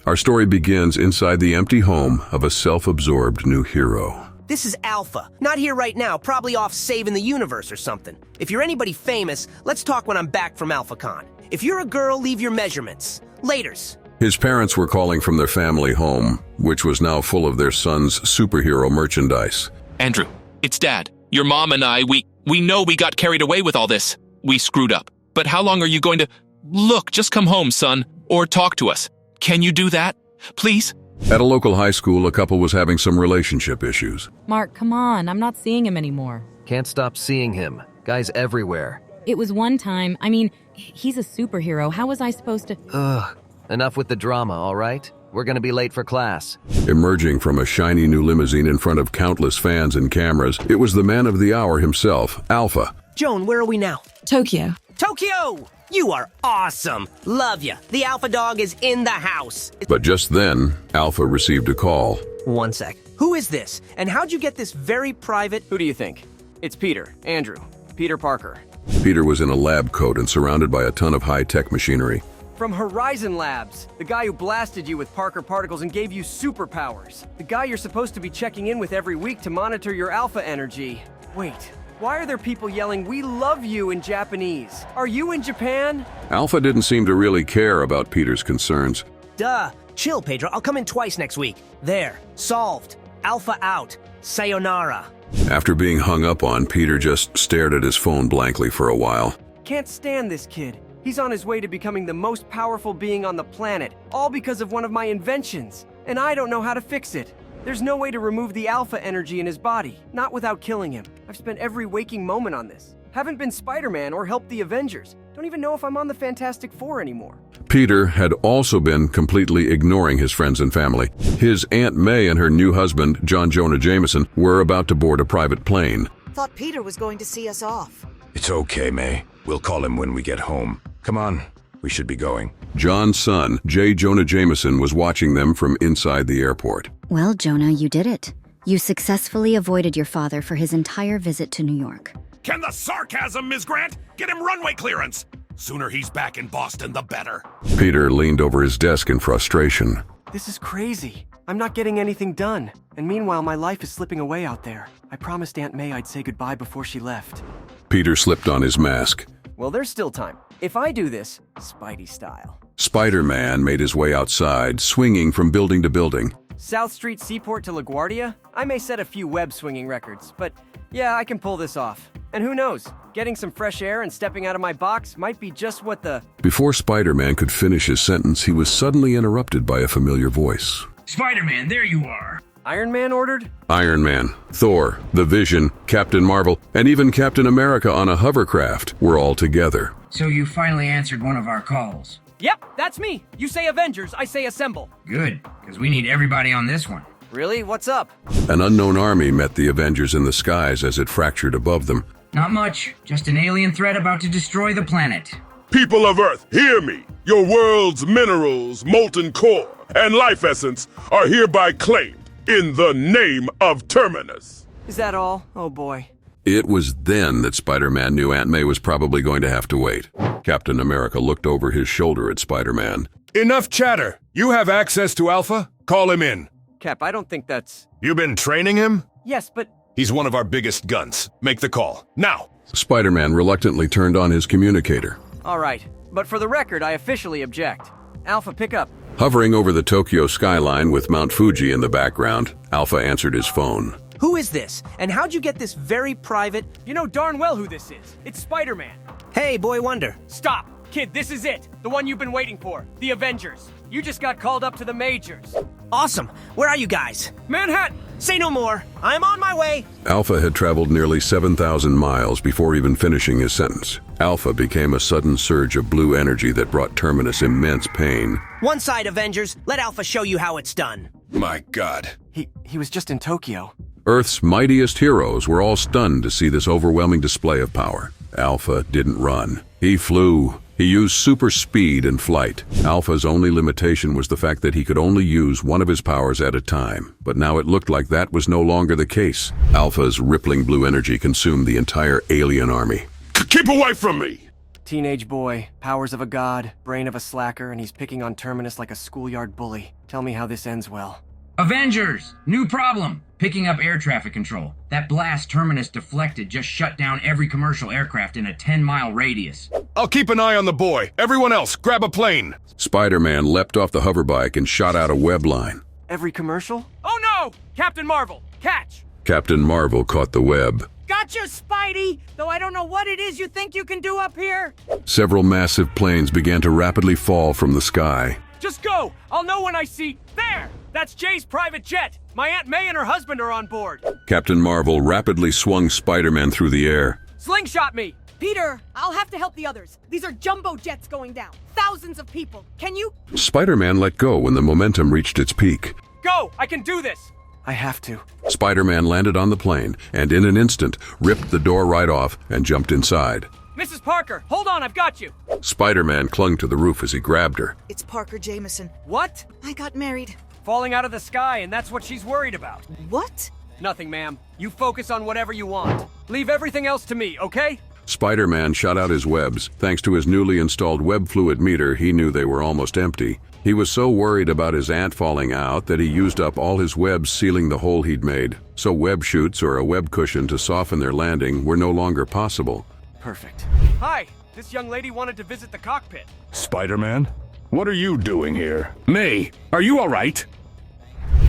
Our story begins inside the empty home of a self-absorbed new hero. This is Alpha. Not here right now, probably off saving the universe or something. If you're anybody famous, let's talk when I'm back from AlphaCon. If you're a girl, leave your measurements. Laters. His parents were calling from their family home, which was now full of their son's superhero merchandise. Andrew, it's Dad. Your mom and I, we know we got carried away with all this. We screwed up. But how long are you going to... Look, just come home, son, or talk to us. Can you do that? Please? At a local high school, a couple was having some relationship issues. Mark, come on. I'm not seeing him anymore. Can't stop seeing him. Guys everywhere. It was one time. I mean, he's a superhero. How was I supposed to... Ugh. Enough with the drama, all right? We're gonna be late for class. Emerging from a shiny new limousine in front of countless fans and cameras, it was the man of the hour himself, Alpha. Joan, where are we now? Tokyo. Tokyo! You are awesome. Love ya. The Alpha dog is in the house. But just then, Alpha received a call. One sec. Who is this? And how'd you get this very private... Who do you think? It's Peter. Andrew. Peter Parker. Peter was in a lab coat and surrounded by a ton of high-tech machinery. From Horizon Labs, the guy who blasted you with Parker particles and gave you superpowers. The guy you're supposed to be checking in with every week to monitor your alpha energy. Wait, why are there people yelling, "We love you" in Japanese? Are you in Japan? Alpha didn't seem to really care about Peter's concerns. Duh. Chill, Pedro. I'll come in twice next week. There. Solved. Alpha out. Sayonara. After being hung up on, Peter just stared at his phone blankly for a while. Can't stand this kid. He's on his way to becoming the most powerful being on the planet, all because of one of my inventions. And I don't know how to fix it. There's no way to remove the alpha energy in his body, not without killing him. I've spent every waking moment on this. Haven't been Spider-Man or helped the Avengers. Don't even know if I'm on the Fantastic Four anymore. Peter had also been completely ignoring his friends and family. His Aunt May and her new husband, John Jonah Jameson, were about to board a private plane. Thought Peter was going to see us off. It's okay, May. We'll call him when we get home. Come on, we should be going. John's son, J. Jonah Jameson, was watching them from inside the airport. Well, Jonah, you did it. You successfully avoided your father for his entire visit to New York. Can the sarcasm, Ms. Grant? Get him runway clearance. Sooner he's back in Boston, the better. Peter leaned over his desk in frustration. This is crazy. I'm not getting anything done. And meanwhile, my life is slipping away out there. I promised Aunt May I'd say goodbye before she left. Peter slipped on his mask. Well, there's still time. If I do this, Spidey style. Spider-Man made his way outside, swinging from building to building. South Street Seaport to LaGuardia? I may set a few web-swinging records, but yeah, I can pull this off. And who knows? Getting some fresh air and stepping out of my box might be just what the... Before Spider-Man could finish his sentence, he was suddenly interrupted by a familiar voice. Spider-Man, there you are. Iron Man ordered? Iron Man, Thor, the Vision, Captain Marvel, and even Captain America on a hovercraft were all together. So you finally answered one of our calls. Yep, that's me. You say Avengers, I say assemble. Good, because we need everybody on this one. Really? What's up? An unknown army met the Avengers in the skies as it fractured above them. Not much, just an alien threat about to destroy the planet. People of Earth, hear me. Your world's minerals, molten core, and life essence are hereby claimed in the name of Terminus. Is that all? Oh boy. It was then that Spider-Man knew Aunt May was probably going to have to wait. Captain America looked over his shoulder at Spider-Man. Enough chatter. You have access to Alpha? Call him in. Cap, I don't think that's... You been training him? Yes, but... He's one of our biggest guns. Make the call. Now! Spider-Man reluctantly turned on his communicator. All right. But for the record, I officially object. Alpha, pick up. Hovering over the Tokyo skyline with Mount Fuji in the background, Alpha answered his phone. Who is this? And how'd you get this very private... You know darn well who this is. It's Spider-Man. Hey, Boy Wonder. Stop! Kid, this is it. The one you've been waiting for. The Avengers. You just got called up to the majors. Awesome. Where are you guys? Manhattan! Say no more. I'm on my way. Alpha had traveled nearly 7,000 miles before even finishing his sentence. Alpha became a sudden surge of blue energy that brought Terminus immense pain. One side, Avengers. Let Alpha show you how it's done. My God. He was just in Tokyo. Earth's mightiest heroes were all stunned to see this overwhelming display of power. Alpha didn't run. He flew. He used super speed and flight. Alpha's only limitation was the fact that he could only use one of his powers at a time. But now it looked like that was no longer the case. Alpha's rippling blue energy consumed the entire alien army. Keep away from me! Teenage boy, powers of a god, brain of a slacker, and he's picking on Terminus like a schoolyard bully. Tell me how this ends well. Avengers! New problem! Picking up air traffic control. That blast Terminus deflected just shut down every commercial aircraft in a 10-mile radius. I'll keep an eye on the boy. Everyone else, grab a plane. Spider-Man leapt off the hoverbike and shot out a web line. Every commercial? Oh no! Captain Marvel, catch! Captain Marvel caught the web. Gotcha, Spidey! Though I don't know what it is you think you can do up here. Several massive planes began to rapidly fall from the sky. Just go! I'll know when I see... There! That's Jay's private jet! My Aunt May and her husband are on board! Captain Marvel rapidly swung Spider-Man through the air. Slingshot me! Peter, I'll have to help the others. These are jumbo jets going down. Thousands of people. Can you? Spider-Man let go when the momentum reached its peak. Go! I can do this! I have to. Spider-Man landed on the plane and in an instant ripped the door right off and jumped inside. Mrs. Parker, hold on, I've got you! Spider-Man clung to the roof as he grabbed her. It's Parker Jameson. What? I got married. Falling out of the sky, and that's what she's worried about. What? Nothing, ma'am. You focus on whatever you want. Leave everything else to me, okay? Spider-Man shot out his webs. Thanks to his newly installed web fluid meter, he knew they were almost empty. He was so worried about his aunt falling out that he used up all his webs sealing the hole he'd made. So web chutes or a web cushion to soften their landing were no longer possible. Perfect. Hi, this young lady wanted to visit the cockpit. Spider-Man? What are you doing here? May, are you all right?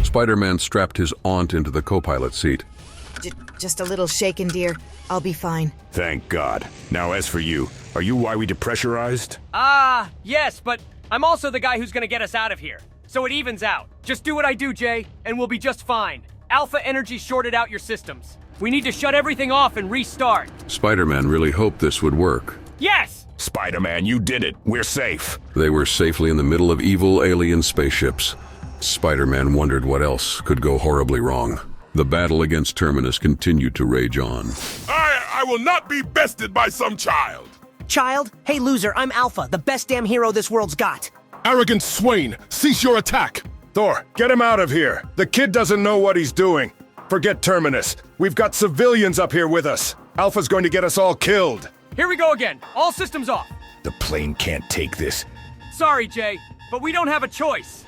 Spider-Man strapped his aunt into the co-pilot seat. Just a little shaken, dear. I'll be fine. Thank God. Now as for you, are you why we depressurized? Yes, but I'm also the guy who's gonna get us out of here. So it evens out. Just do what I do, Jay, and we'll be just fine. Alpha Energy shorted out your systems. We need to shut everything off and restart. Spider-Man really hoped this would work. Yes! Spider-Man, you did it. We're safe. They were safely in the middle of evil alien spaceships. Spider-Man wondered what else could go horribly wrong. The battle against Terminus continued to rage on. I will not be bested by some child. Child? Hey, loser, I'm Alpha, the best damn hero this world's got. Arrogant swain, cease your attack. Thor, get him out of here. The kid doesn't know what he's doing. Forget Terminus. We've got civilians up here with us. Alpha's going to get us all killed. Here we go again. All systems off. The plane can't take this. Sorry, Jay, but we don't have a choice.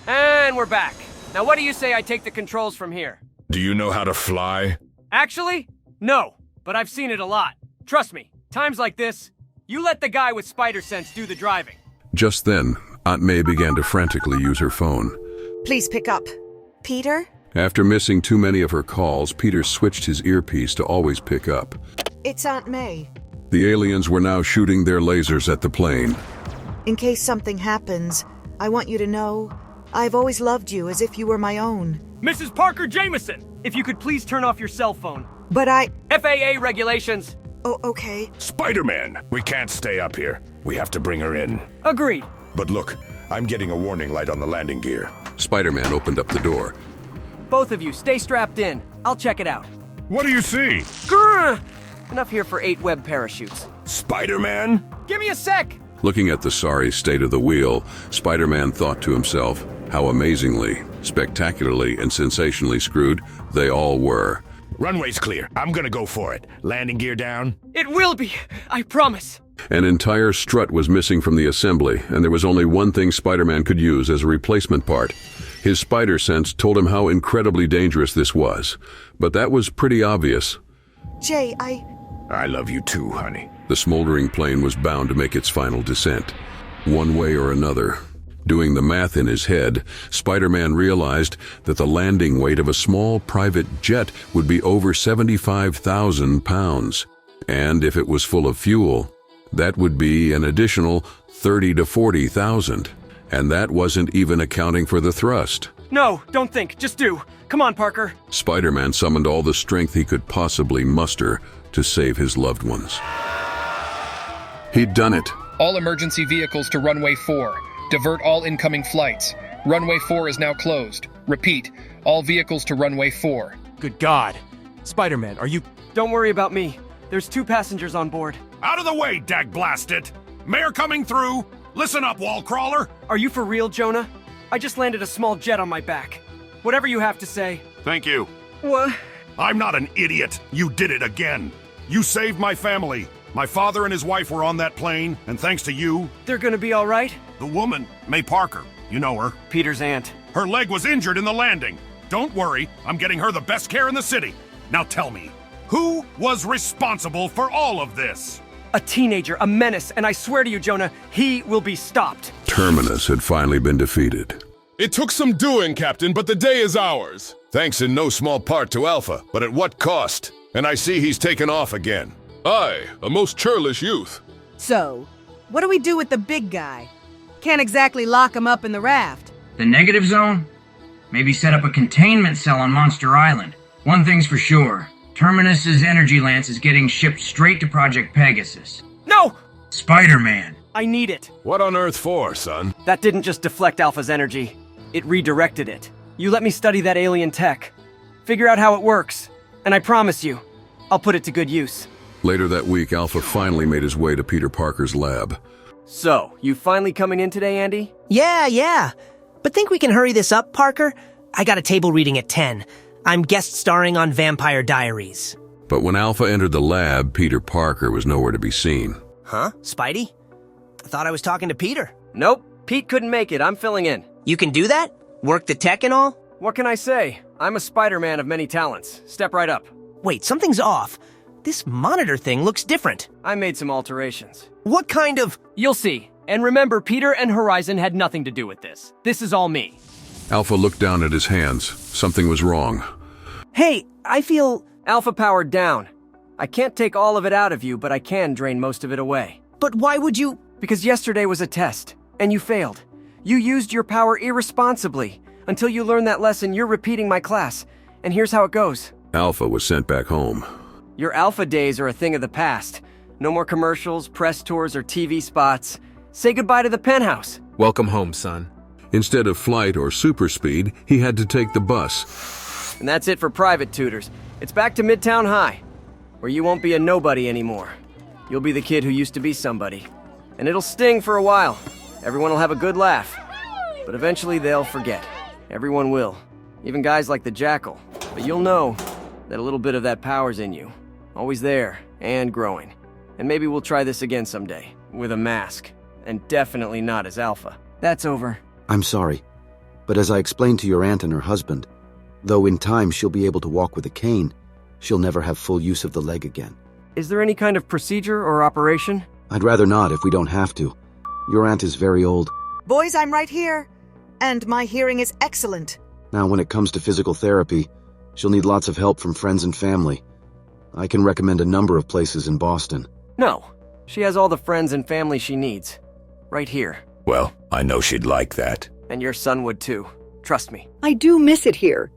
And we're back. Now what do you say I take the controls from here? Do you know how to fly? Actually, no, but I've seen it a lot. Trust me, times like this, you let the guy with spider sense do the driving. Just then, Aunt May began to frantically use her phone. Please pick up. Peter? After missing too many of her calls, Peter switched his earpiece to always pick up. It's Aunt May. The aliens were now shooting their lasers at the plane. In case something happens, I want you to know I've always loved you as if you were my own. Mrs. Parker Jameson, if you could please turn off your cell phone. But FAA regulations. Oh, okay. Spider-Man, we can't stay up here. We have to bring her in. Agreed. But look, I'm getting a warning light on the landing gear. Spider-Man opened up the door. Both of you, stay strapped in. I'll check it out. What do you see? Grr! Enough here for 8 web parachutes. Spider-Man? Give me a sec! Looking at the sorry state of the wheel, Spider-Man thought to himself how amazingly, spectacularly, and sensationally screwed they all were. Runway's clear. I'm gonna go for it. Landing gear down? It will be, I promise. An entire strut was missing from the assembly, and there was only one thing Spider-Man could use as a replacement part. His spider sense told him how incredibly dangerous this was, but that was pretty obvious. Jay, I love you too, honey. The smoldering plane was bound to make its final descent, one way or another. Doing the math in his head, Spider-Man realized that the landing weight of a small private jet would be over 75,000 pounds. And if it was full of fuel, that would be an additional 30 to 40,000. And that wasn't even accounting for the thrust. No, don't think, just do. Come on, Parker. Spider-Man summoned all the strength he could possibly muster to save his loved ones. He'd done it. All emergency vehicles to runway 4. Divert all incoming flights. Runway 4 is now closed. Repeat, all vehicles to runway 4. Good God. Spider-Man, are you... Don't worry about me. There's 2 passengers on board. Out of the way, dagblasted! Mayor coming through! Listen up, wall crawler! Are you for real, Jonah? I just landed a small jet on my back. Whatever you have to say. Thank you. What? I'm not an idiot. You did it again. You saved my family. My father and his wife were on that plane, and thanks to you... They're gonna be all right? The woman, May Parker, you know her. Peter's aunt. Her leg was injured in the landing. Don't worry, I'm getting her the best care in the city. Now tell me, who was responsible for all of this? A teenager, a menace, and I swear to you, Jonah, he will be stopped. Terminus had finally been defeated. It took some doing, Captain, but the day is ours. Thanks in no small part to Alpha, but at what cost? And I see he's taken off again. Aye, a most churlish youth. So, what do we do with the big guy? Can't exactly lock him up in the raft. The negative zone? Maybe set up a containment cell on Monster Island. One thing's for sure. Terminus's energy lance is getting shipped straight to Project Pegasus. No! Spider-Man. I need it. What on earth for, son? That didn't just deflect Alpha's energy. It redirected it. You let me study that alien tech. Figure out how it works. And I promise you, I'll put it to good use. Later that week, Alpha finally made his way to Peter Parker's lab. So, you finally coming in today, Andy? Yeah. But think we can hurry this up, Parker? I got a table reading at 10. I'm guest starring on Vampire Diaries. But when Alpha entered the lab, Peter Parker was nowhere to be seen. Huh? Spidey? I thought I was talking to Peter. Nope. Pete couldn't make it. I'm filling in. You can do that? Work the tech and all? What can I say? I'm a Spider-Man of many talents. Step right up. Wait, something's off. This monitor thing looks different. I made some alterations. What kind of... You'll see. And remember, Peter and Horizon had nothing to do with this. This is all me. Alpha looked down at his hands. Something was wrong. Hey, I feel... Alpha powered down. I can't take all of it out of you, but I can drain most of it away. But why would you... Because yesterday was a test, and you failed. You used your power irresponsibly. Until you learn that lesson, you're repeating my class. And here's how it goes. Alpha was sent back home. Your Alpha days are a thing of the past. No more commercials, press tours, or TV spots. Say goodbye to the penthouse. Welcome home, son. Instead of flight or super speed, he had to take the bus. And that's it for private tutors. It's back to Midtown High, where you won't be a nobody anymore. You'll be the kid who used to be somebody. And it'll sting for a while. Everyone will have a good laugh. But eventually they'll forget. Everyone will. Even guys like the Jackal. But you'll know that a little bit of that power's in you. Always there, and growing. And maybe we'll try this again someday, with a mask. And definitely not as Alpha. That's over. I'm sorry, but as I explained to your aunt and her husband, though in time she'll be able to walk with a cane, she'll never have full use of the leg again. Is there any kind of procedure or operation? I'd rather not if we don't have to. Your aunt is very old. Boys, I'm right here. And my hearing is excellent. Now, when it comes to physical therapy, she'll need lots of help from friends and family. I can recommend a number of places in Boston. No. She has all the friends and family she needs. Right here. Well, I know she'd like that. And your son would too. Trust me. I do miss it here.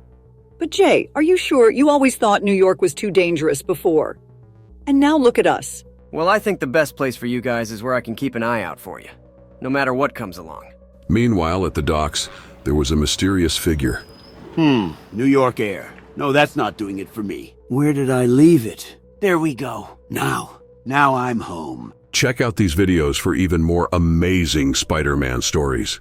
But Jay, are you sure you always thought New York was too dangerous before? And now look at us. Well, I think the best place for you guys is where I can keep an eye out for you. No matter what comes along. Meanwhile, at the docks, there was a mysterious figure. New York Air. No, that's not doing it for me. Where did I leave it? There we go. Now I'm home. Check out these videos for even more amazing Spider-Man stories.